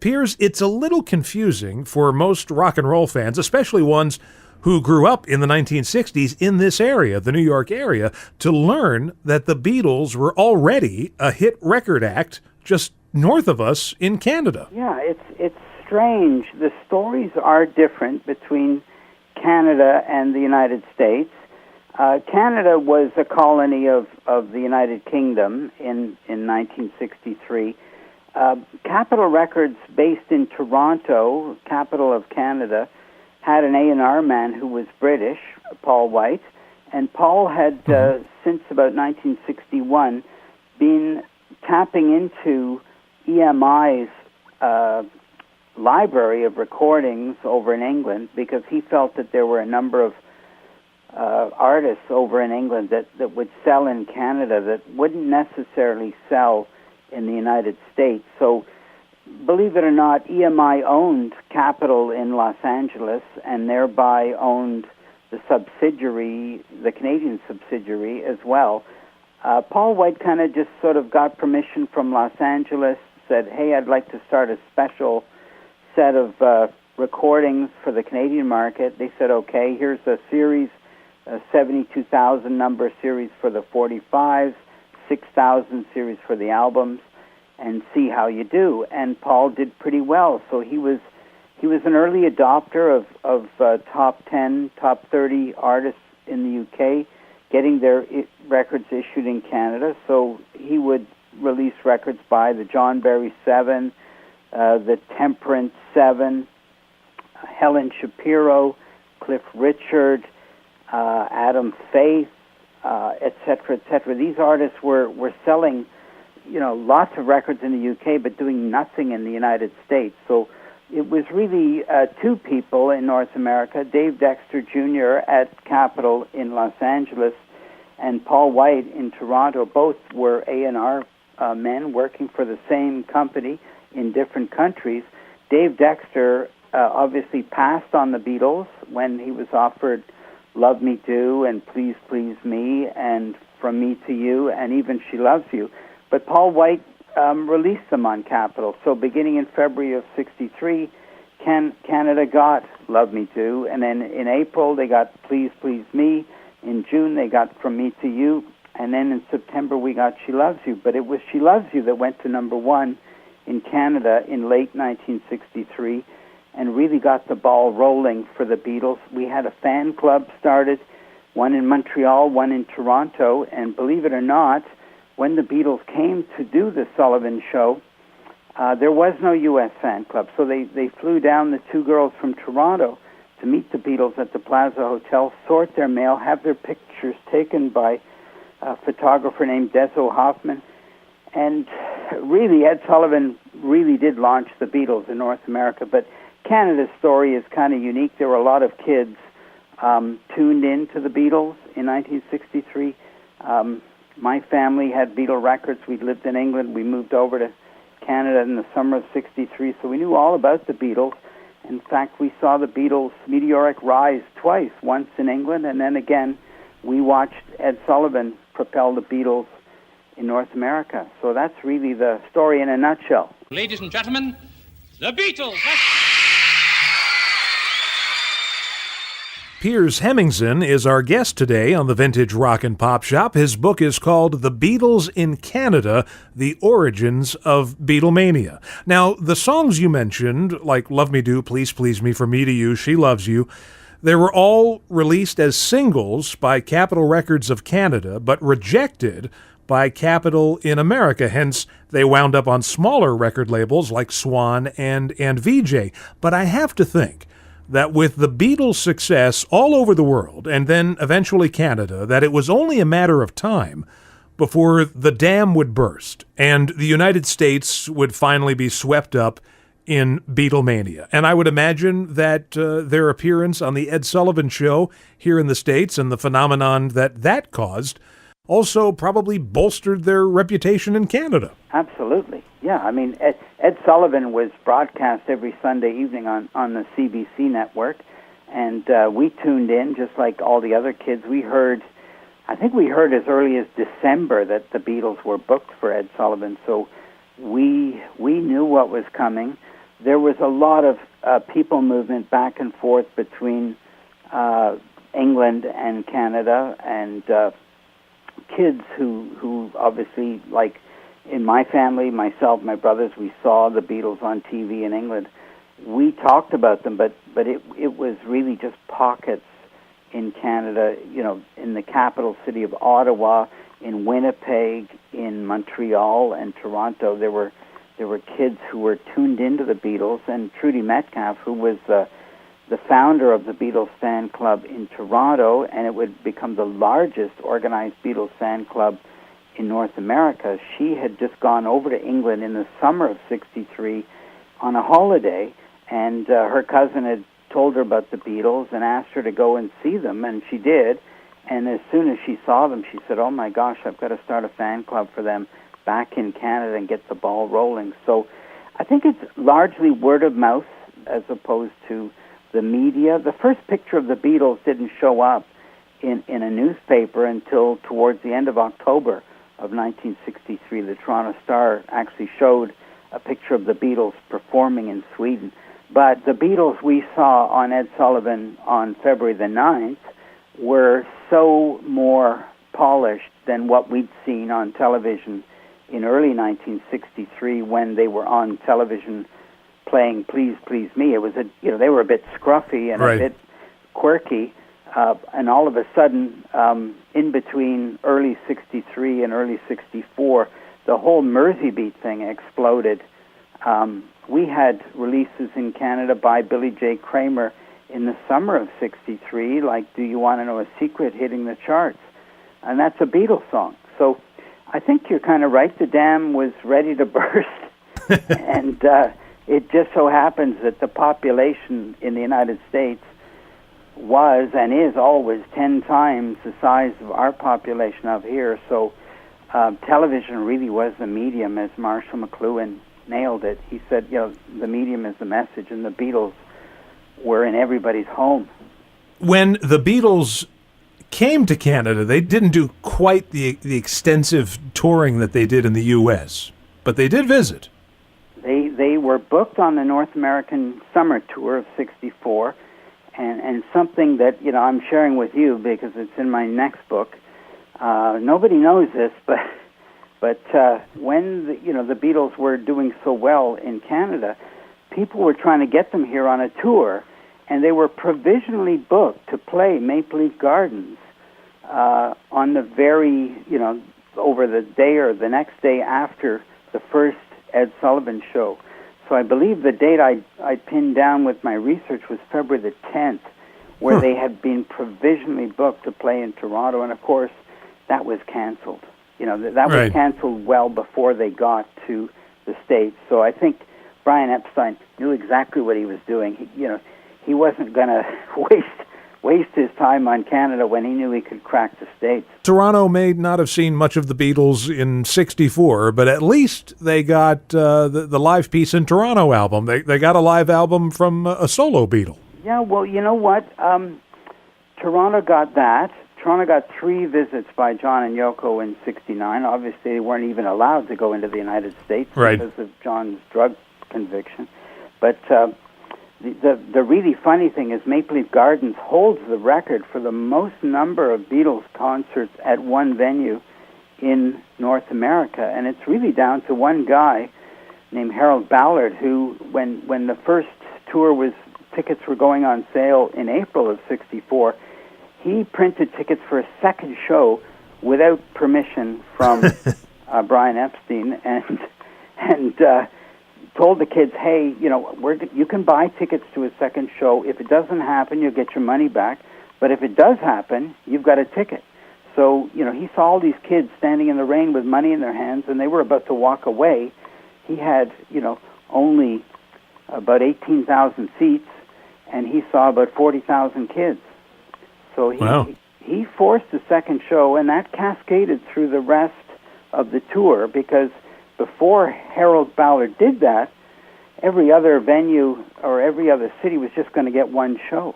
Piers, it's a little confusing for most rock and roll fans, especially ones who grew up in the 1960s in this area, the New York area, to learn that the Beatles were already a hit record act just north of us in Canada. Yeah, it's strange. The stories are different between Canada and the United States. Canada was a colony of the United Kingdom in 1963. Capitol Records, based in Toronto, capital of Canada, had an A&R man who was British, Paul White, and Paul had, since about 1961, been tapping into EMI's library of recordings over in England because he felt that there were a number of artists over in England that would sell in Canada that wouldn't necessarily sell in the United States. So, believe it or not, EMI owned Capitol in Los Angeles and thereby owned the subsidiary, the Canadian subsidiary as well. Paul White kind of just sort of got permission from Los Angeles, said, hey, I'd like to start a special set of recordings for the Canadian market. They said, okay, here's a series, a 72,000 number series for the 45s, 6,000 series for the albums, and see how you do. And Paul did pretty well. So he was an early adopter of top 10, top 30 artists in the UK, getting their records issued in Canada. So he would release records by the John Barry 7, the Temperance 7, Helen Shapiro, Cliff Richard, Adam Faith, et cetera. These artists were selling, lots of records in the UK, but doing nothing in the United States. So it was really two people in North America, Dave Dexter Jr. at Capitol in Los Angeles and Paul White in Toronto. Both were A&R men working for the same company in different countries. Dave Dexter obviously passed on the Beatles when he was offered Love Me Do and Please Please Me and From Me to You and even She Loves You. But Paul White released them on Capitol. So beginning in February of 63, Canada got Love Me Do, and then in April they got Please Please Me. In June they got From Me to You, and then in September we got She Loves You. But it was She Loves You that went to number one in Canada in late 1963 and really got the ball rolling for the Beatles. We had a fan club started, one in Montreal, one in Toronto, and believe it or not, when the Beatles came to do the Sullivan Show, there was no U.S. fan club. So they flew down, the two girls from Toronto, to meet the Beatles at the Plaza Hotel, sort their mail, have their pictures taken by a photographer named Deso Hoffman. And really, Ed Sullivan really did launch the Beatles in North America. But Canada's story is kind of unique. There were a lot of kids tuned in to the Beatles in 1963. My family had Beatle records. We lived in England. We moved over to Canada in the summer of 63, so we knew all about the Beatles. In fact, we saw the Beatles' meteoric rise twice, once in England, and then again we watched Ed Sullivan propel the Beatles in North America. So that's really the story in a nutshell. Ladies and gentlemen, the Beatles! Piers Hemmingsen is our guest today on the Vintage Rock and Pop Shop. His book is called The Beatles in Canada, The Origins of Beatlemania. Now, the songs you mentioned, like Love Me Do, Please Please Me, From Me to You, She Loves You, they were all released as singles by Capitol Records of Canada, but rejected by Capitol in America. Hence, they wound up on smaller record labels like Swan and VJ. But I have to think that with the Beatles' success all over the world, and then eventually Canada, that it was only a matter of time before the dam would burst and the United States would finally be swept up in Beatlemania. And I would imagine that their appearance on the Ed Sullivan Show here in the States and the phenomenon that caused also probably bolstered their reputation in Canada. Absolutely. Yeah, I mean, Ed Sullivan was broadcast every Sunday evening on the CBC network, and we tuned in just like all the other kids. I think we heard as early as December that the Beatles were booked for Ed Sullivan, so we knew what was coming. there was a lot of people movement back and forth between England and Canada, and kids who obviously, like in my family, myself, my brothers, we saw the Beatles on TV in England. We talked about them, but it was really just pockets in Canada, in the capital city of Ottawa, in Winnipeg, in Montreal and Toronto. There were kids who were tuned into the Beatles, and Trudy Metcalf, who was the founder of the Beatles fan club in Toronto, and it would become the largest organized Beatles fan club in North America. She had just gone over to England in the summer of '63 on a holiday, and her cousin had told her about the Beatles and asked her to go and see them, and she did. And as soon as she saw them, she said, "Oh my gosh, I've got to start a fan club for them back in Canada and get the ball rolling." So I think it's largely word of mouth as opposed to the media. The first picture of the Beatles didn't show up in a newspaper until towards the end of October of 1963. The Toronto Star actually showed a picture of the Beatles performing in Sweden. But the Beatles we saw on Ed Sullivan on February the 9th were so more polished than what we'd seen on television in early 1963 when they were on television playing Please, Please Me. It was they were a bit scruffy and right. a bit quirky, and all of a sudden, in between early 63 and early 64, the whole Mersey Beat thing exploded. We had releases in Canada by Billy J. Kramer in the summer of '63, like "Do You Want to Know a Secret" hitting the charts, and that's a Beatles song. So I think you're kind of right. The dam was ready to burst, and it just so happens that the population in the United States was and is always 10 times the size of our population up here. So television really was the medium, as Marshall McLuhan nailed it. He said, the medium is the message, and the Beatles were in everybody's home. When the Beatles came to Canada, they didn't do quite the extensive touring that they did in the U.S., but they did visit. They were booked on the North American summer tour of '64, and something that I'm sharing with you because it's in my next book. Nobody knows this, but when the Beatles were doing so well in Canada, people were trying to get them here on a tour, and they were provisionally booked to play Maple Leaf Gardens on the very over the day or the next day after the first Ed Sullivan show. So I believe the date I pinned down with my research was February the 10th, where they had been provisionally booked to play in Toronto, and of course that was canceled. That was canceled well before they got to the States. So I think Brian Epstein knew exactly what he was doing. He wasn't going to waste his time on Canada when he knew he could crack the States. Toronto may not have seen much of the Beatles in '64, but at least they got the live piece in Toronto album. They got a live album from a solo Beatle. Yeah, well, you know what? Toronto got that. Toronto got 3 visits by John and Yoko in '69. Obviously, they weren't even allowed to go into the United States because of John's drug conviction. But the really funny thing is Maple Leaf Gardens holds the record for the most number of Beatles concerts at one venue in North America, and it's really down to one guy named Harold Ballard, who, when the first tour tickets were going on sale in April of '64, he printed tickets for a second show without permission from Brian Epstein, and told the kids, hey, you can buy tickets to a second show. If it doesn't happen, you'll get your money back. But if it does happen, you've got a ticket. So, he saw all these kids standing in the rain with money in their hands, and they were about to walk away. He had, only about 18,000 seats, and he saw about 40,000 kids. So he forced a second show, and that cascaded through the rest of the tour, because before Harold Ballard did that, every other venue or every other city was just going to get one show.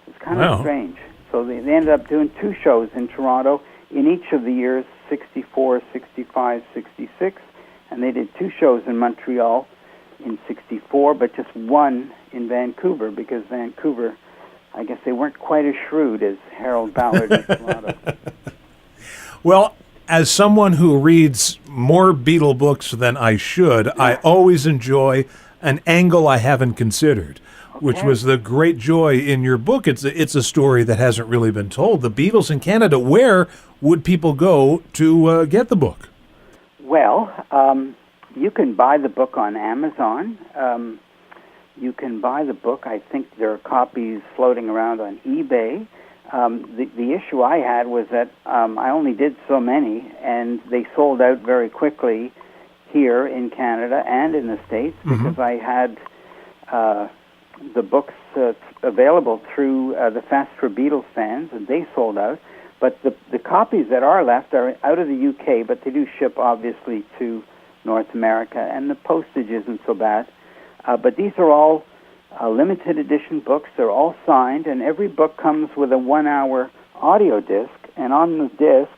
It's kind of strange. So they ended up doing 2 shows in Toronto in each of the years, '64, '65, '66, and they did 2 shows in Montreal, in '64, but just one in Vancouver, because Vancouver, I guess they weren't quite as shrewd as Harold Ballard and Toronto. Well, as someone who reads more Beatle books than I should, I always enjoy an angle I haven't considered, which was the great joy in your book. It's a story that hasn't really been told. The Beatles in Canada. Where would people go to get the book? Well, you can buy the book on Amazon. You can buy the book. I think there are copies floating around on eBay. The issue I had was that I only did so many, and they sold out very quickly here in Canada and in the States, because I had the books available through the Fest for Beatles fans, and they sold out. But the copies that are left are out of the UK, but they do ship, obviously, to North America, and the postage isn't so bad. But these are all limited edition books. They're all signed, and every book comes with a 1-hour audio disc, and on the disc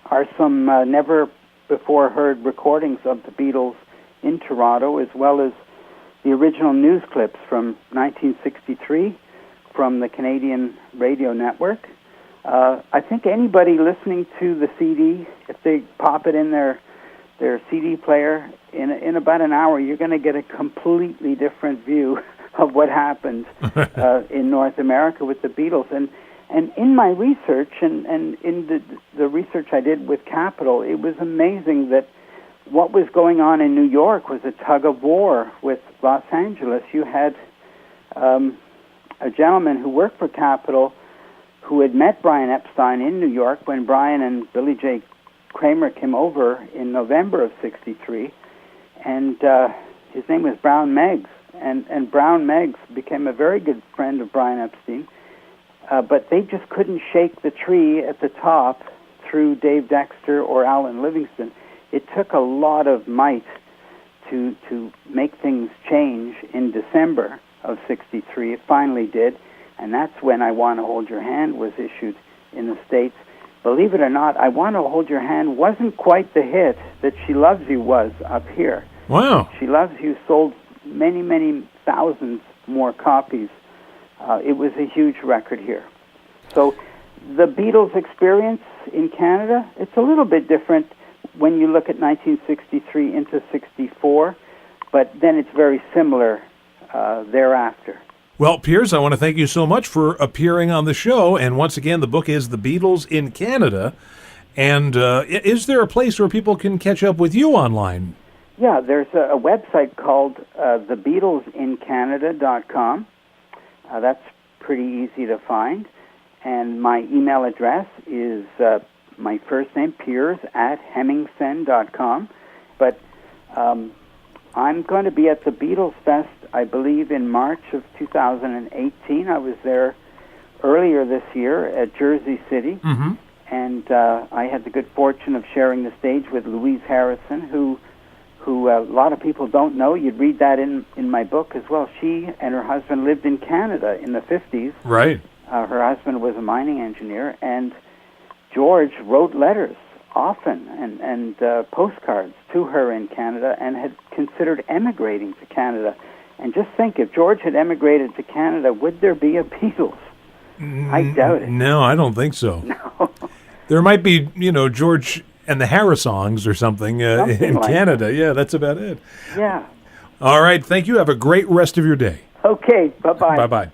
are some never-before-heard recordings of the Beatles in Toronto, as well as the original news clips from 1963 from the Canadian radio network. I think anybody listening to the CD, if they pop it in their CD player, in about an hour, you're going to get a completely different view of what happened in North America with the Beatles. And in my research, and in the research I did with Capitol, it was amazing that what was going on in New York was a tug of war with Los Angeles. You had a gentleman who worked for Capitol who had met Brian Epstein in New York when Brian and Billy J. Kramer came over in November of '63, and his name was Brown Meggs, and Brown Meggs became a very good friend of Brian Epstein, but they just couldn't shake the tree at the top through Dave Dexter or Alan Livingston. It took a lot of might to make things change in December of '63. It finally did, and that's when I Want to Hold Your Hand was issued in the States. Believe it or not, I Want to Hold Your Hand wasn't quite the hit that She Loves You was up here. Wow. She Loves You sold many, many thousands more copies. It was a huge record here. So the Beatles experience in Canada, it's a little bit different when you look at 1963 into '64, but then it's very similar thereafter. Well, Piers, I want to thank you so much for appearing on the show. And once again, the book is The Beatles in Canada. And is there a place where people can catch up with you online? Yeah, there's a website called thebeatlesincanada.com. That's pretty easy to find. And my email address is my first name, Piers, @Hemmingsen.com. But I'm going to be at the Beatles Fest, I believe, in March of 2018. I was there earlier this year at Jersey City, and I had the good fortune of sharing the stage with Louise Harrison, who a lot of people don't know. You'd read that in my book as well. She and her husband lived in Canada in the 50s. Right. Her husband was a mining engineer, and George wrote letters often and postcards to her in Canada, and had considered emigrating to Canada. And just think, if George had emigrated to Canada, would there be a Beatles? I doubt it. No, I don't think so. No. There might be, George and the Harrisongs or something in like Canada. Yeah, that's about it. Yeah. All right. Thank you. Have a great rest of your day. Okay. Bye-bye. Bye-bye.